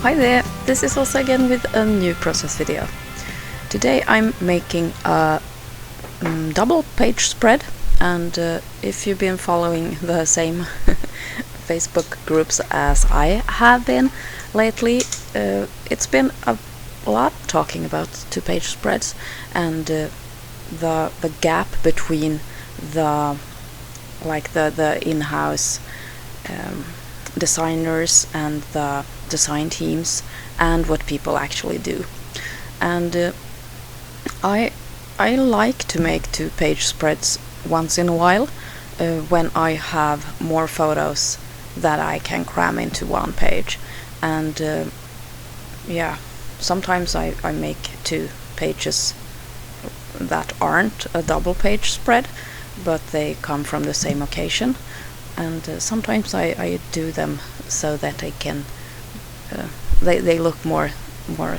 Hi there, this is also again with a new process video. Today I'm making a double page spread, and if you've been following the same Facebook groups as I have been lately, it's been a lot talking about two-page spreads and the gap between the in-house designers and the design teams and what people actually do. And I like to make two-page spreads once in a while when I have more photos that I can cram into one page. And yeah, sometimes I make two pages that aren't a double page spread, but they come from the same occasion. And sometimes I do them so that they can they look more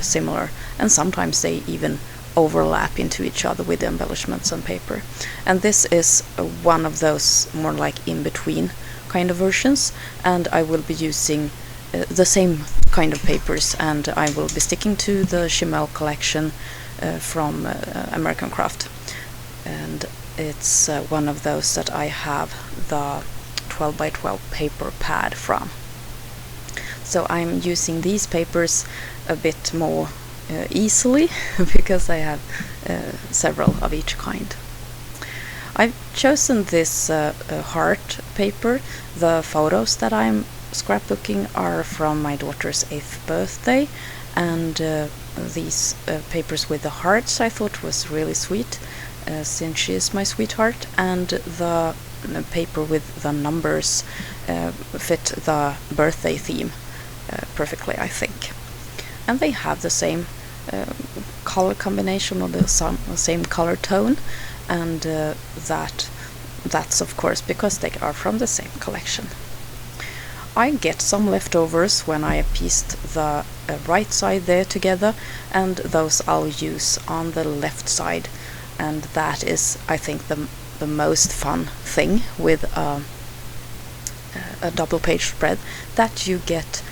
similar, and sometimes they even overlap into each other with the embellishments on paper. And this is one of those more like in-between kind of versions, and I will be using the same kind of papers, and I will be sticking to the Chimel collection from American Craft, and it's one of those that I have the 12 by 12 paper pad from. So I'm using these papers a bit more easily because I have several of each kind. I've chosen this heart paper. The photos that I'm scrapbooking are from my daughter's 8th birthday, and these papers with the hearts I thought was really sweet, since she is my sweetheart, and the paper with the numbers fit the birthday theme perfectly, I think. And they have the same color combination, or the same color tone, and that's of course because they are from the same collection. I get some leftovers when I pieced the right side there together, and those I'll use on the left side, and that is, I think, the most fun thing with a double page spread, that you get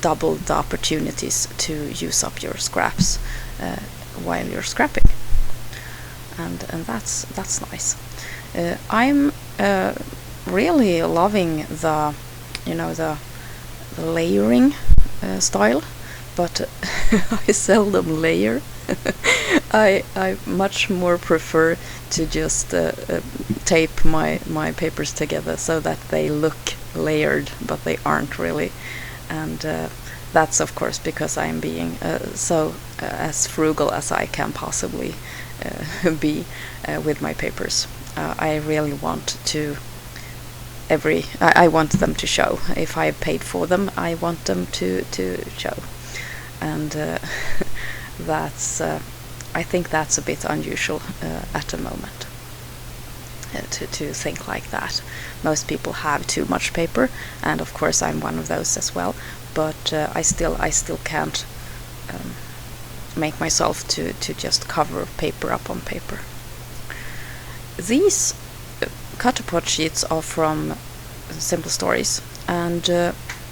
double the opportunities to use up your scraps while you're scrapping, and that's nice. I'm really loving the layering style, but I seldom layer. I much more prefer to just tape my papers together so that they look layered, but they aren't really. And that's of course because I'm being so as frugal as I can possibly be with my papers. I really want to I want them to show. If I paid for them, I want them to show, and that's I think that's a bit unusual at the moment, to think like that. Most people have too much paper, and of course I'm one of those as well, but I still can't make myself to just cover paper up on paper. These Cutterpot sheets are from Simple Stories, and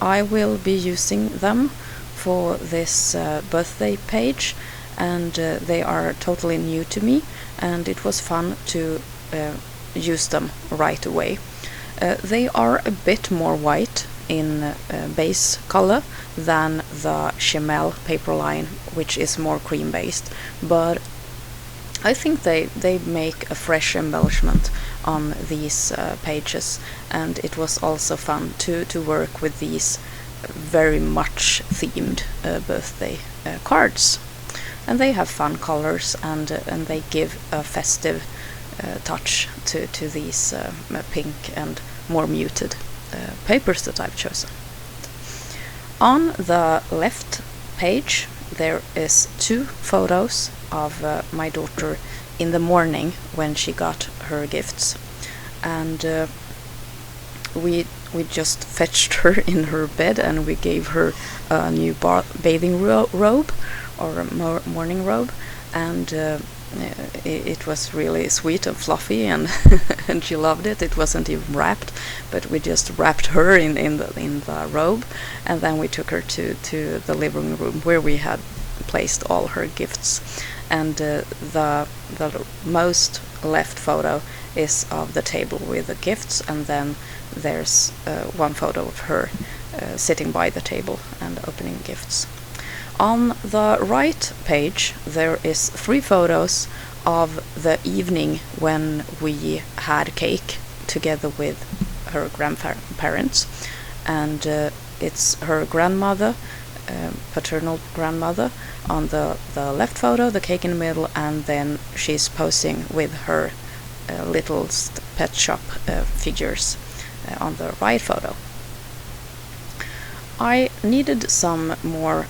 I will be using them for this birthday page, and they are totally new to me, and it was fun to use them right away. They are a bit more white in base color than the Chimel paper line, which is more cream based, but I think they make a fresh embellishment on these pages, and it was also fun to work with these very much themed birthday cards. And they have fun colors, and they give a festive touch to these pink and more muted papers that I've chosen. On the left page there is two photos of my daughter in the morning when she got her gifts, and we just fetched her in her bed, and we gave her a new bathing robe, or a morning robe, and it was really sweet and fluffy, and and she loved it. It wasn't even wrapped, but we just wrapped her in the robe, and then we took her to the living room where we had placed all her gifts. And the most left photo is of the table with the gifts, and then there's one photo of her sitting by the table and opening gifts. On the right page there is 3 photos of the evening when we had cake together with her grandparents, and it's her grandmother, paternal grandmother, on the left photo, the cake in the middle, and then she's posing with her little pet shop figures on the right photo. I needed some more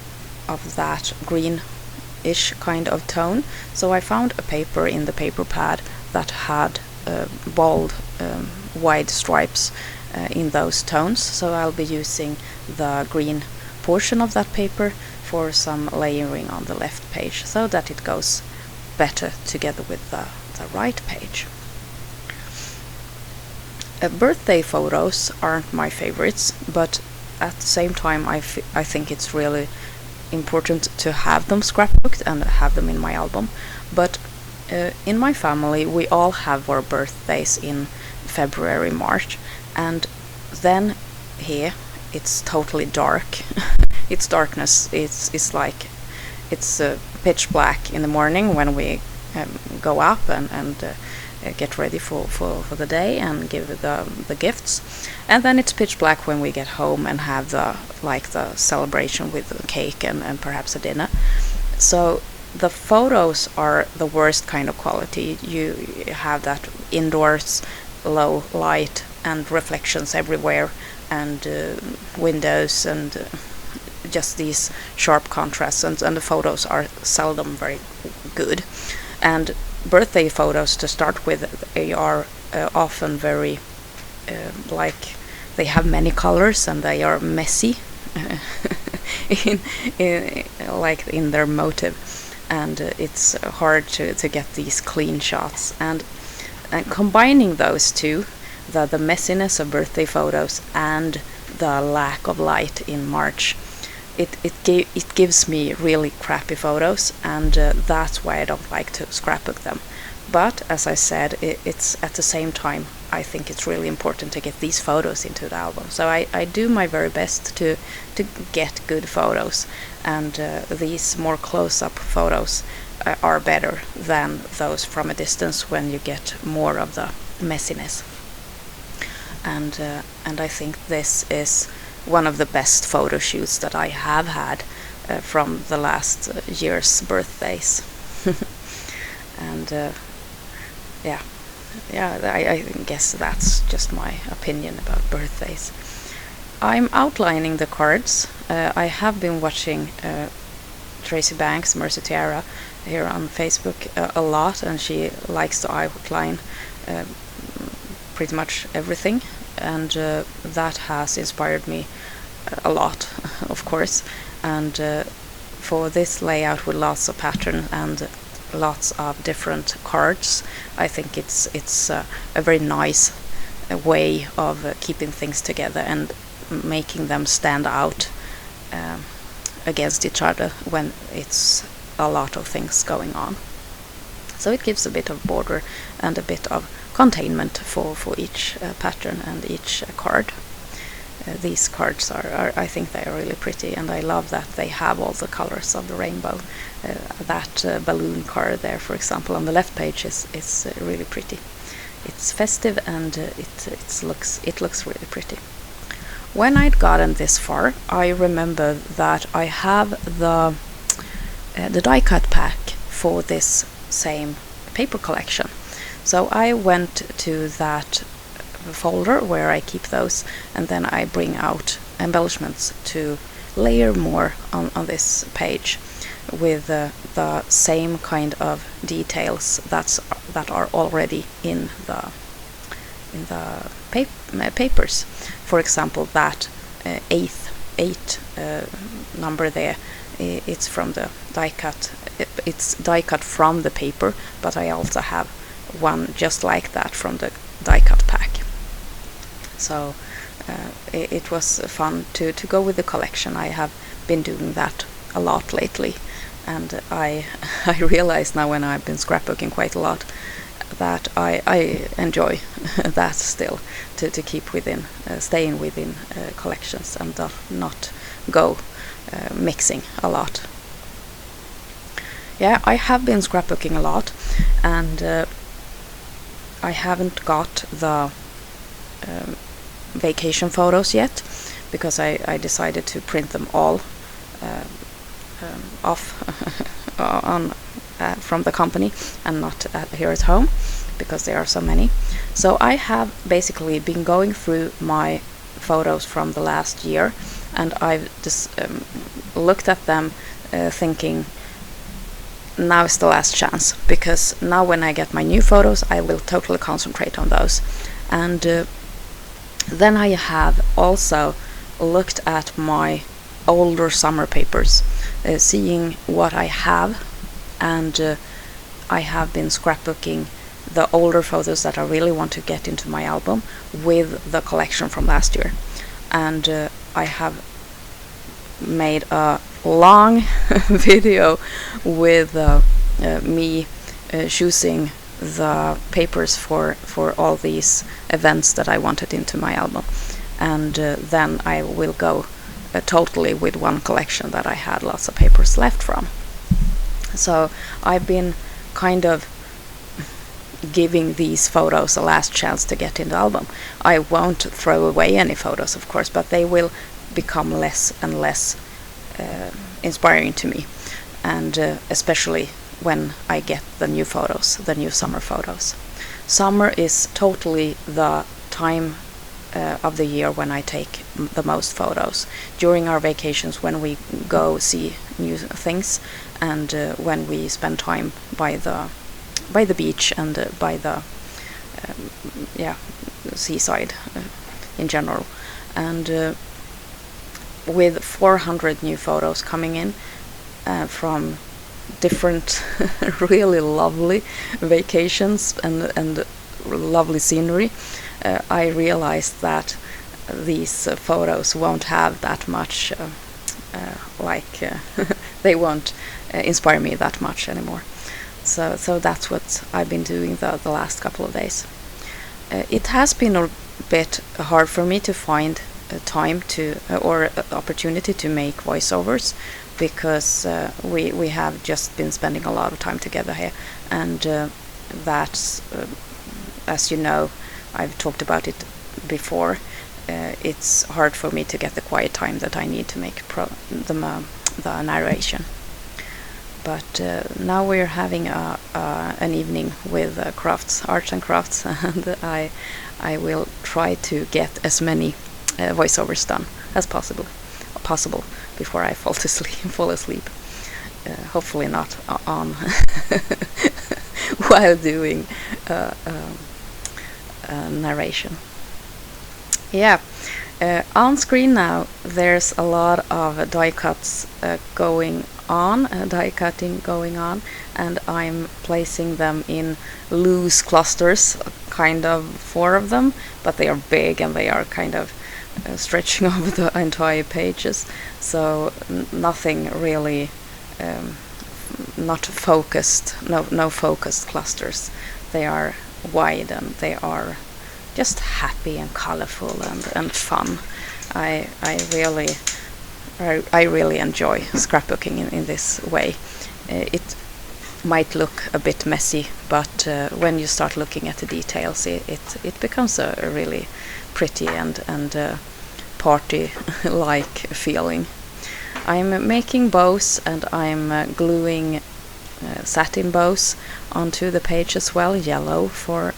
of that greenish kind of tone, so I found a paper in the paper pad that had bold wide stripes in those tones, so I'll be using the green portion of that paper for some layering on the left page so that it goes better together with the right page. Birthday photos aren't my favorites, but at the same time I think it's really important to have them scrapbooked and have them in my album. But in my family we all have our birthdays in February, March, and then here it's totally dark. It's darkness. It's like it's pitch black in the morning when we go up and get ready for the day and give the gifts, and then it's pitch black when we get home and have the celebration with the cake and perhaps a dinner. So the photos are the worst kind of quality. You have that indoors, low light and reflections everywhere, and windows, and just these sharp contrasts, and the photos are seldom very good. And birthday photos, to start with, they are often very they have many colors and they are messy in their motive, and it's hard to get these clean shots. And combining those two, the messiness of birthday photos and the lack of light in March, it gives me really crappy photos, and that's why I don't like to scrapbook them. But as I said, it's at the same time I think it's really important to get these photos into the album. So I do my very best to get good photos, and these more close-up photos are better than those from a distance when you get more of the messiness. And I think this is one of the best photo shoots that I have had from the last year's birthdays. And I guess that's just my opinion about birthdays. I'm outlining the cards. I have been watching Tracy Banks, Mercy Tiara, here on Facebook a lot, and she likes to outline pretty much everything, and that has inspired me a lot, of course. And for this layout with lots of pattern and lots of different cards, I think it's a very nice way of keeping things together and making them stand out against each other when it's a lot of things going on. So it gives a bit of border and a bit of containment for each pattern and each card. These cards are I think they are really pretty, and I love that they have all the colors of the rainbow. That balloon card there, for example, on the left page is really pretty. It's festive, and it looks really pretty. When I'd gotten this far, I remember that I have the die cut pack for this same paper collection. So I went to that folder where I keep those, and then I bring out embellishments to layer more on this page with the same kind of details that are already in the papers. For example, that eight number there, it's from the die cut it's die cut from the paper, but I also have one just like that from the die cut pack. So it was fun to go with the collection. I have been doing that a lot lately, and I realize now, when I've been scrapbooking quite a lot, that I enjoy that still, to keep within, staying within collections, and not go mixing a lot. Yeah, I have been scrapbooking a lot, and I haven't got the vacation photos yet, because I decided to print them all off from the company, and not here at home, because there are so many. So I have basically been going through my photos from the last year, and I've just looked at them thinking, now is the last chance, because now when I get my new photos, I will totally concentrate on those. And then I have also looked at my older summer papers, seeing what I have, and I have been scrapbooking the older photos that I really want to get into my album with the collection from last year. And I have made a long video with me choosing the papers for all these events that I wanted into my album, and then I will go totally with one collection that I had lots of papers left from. So I've been kind of giving these photos a last chance to get in the album. I won't throw away any photos, of course, but they will become less and less inspiring to me, and especially when I get the new photos, the new summer photos. Summer is totally the time of the year when I take the most photos. During our vacations, when we go see new things, and when we spend time by the beach, and by the seaside in general. And with 400 new photos coming in from different really lovely vacations and lovely scenery, I realized that these photos won't have that much they won't inspire me that much anymore. So that's what I've been doing the last couple of days. It has been a bit hard for me to find time to or opportunity to make voiceovers, because we have just been spending a lot of time together here, and that's as you know, I've talked about it before, it's hard for me to get the quiet time that I need to make the narration. But now we're having an evening with arts and crafts, and I will try to get as many voiceovers done as possible before I fall asleep. Hopefully not on while doing narration. Yeah. On screen now, there's a lot of die cutting going on, and I'm placing them in loose clusters, kind of 4 of them, but they are big and they are kind of stretching over the entire pages, so nothing really, not focused, no focused clusters. They are wide and they are just happy and colorful and fun. I really enjoy scrapbooking in this way. It might look a bit messy, but when you start looking at the details, it becomes a really pretty and party-like feeling. I'm making bows, and I'm gluing satin bows onto the page as well, yellow for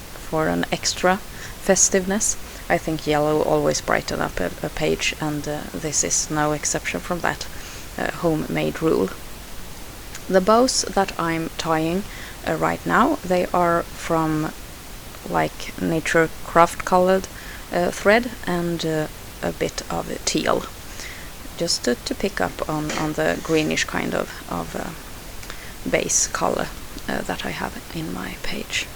an extra festiveness. I think yellow always brighten up a page, and this is no exception from that homemade rule. The bows that I'm tying right now, they are from like nature craft colored thread and a bit of teal, just to pick up on the greenish kind of base color that I have in my page.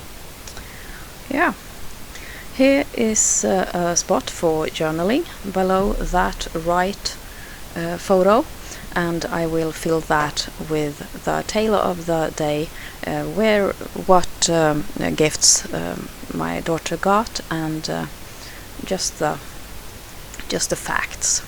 Yeah. Here is a spot for journaling below that right photo, and I will fill that with the tale of the day, what gifts my daughter got, and just the facts.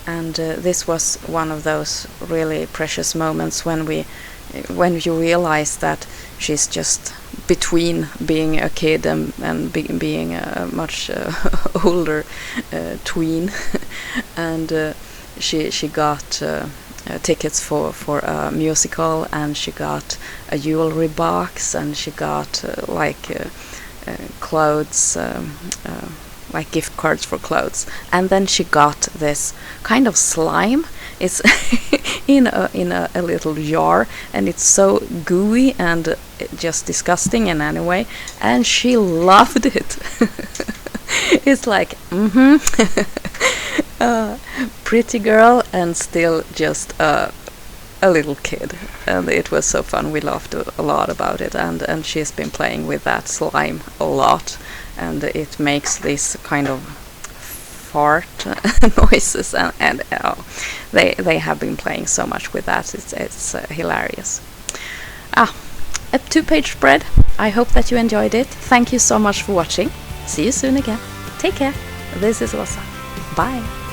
And this was one of those really precious moments when you realize that she's just between being a kid and being a much older tween. And she got tickets for a musical, and she got a jewelry box, and she got clothes, like gift cards for clothes. And then she got this kind of slime. It's in a little jar, and it's so gooey and just disgusting in any way, and she loved it. It's like pretty girl and still just a little kid, and it was so fun. We laughed a lot about it, and she's been playing with that slime a lot, and it makes this kind of fart noises, and they have been playing so much with that. It's hilarious. A 2-page spread. I hope that you enjoyed it. Thank you so much for watching. See you soon again. Take care. This is Rosa. Bye.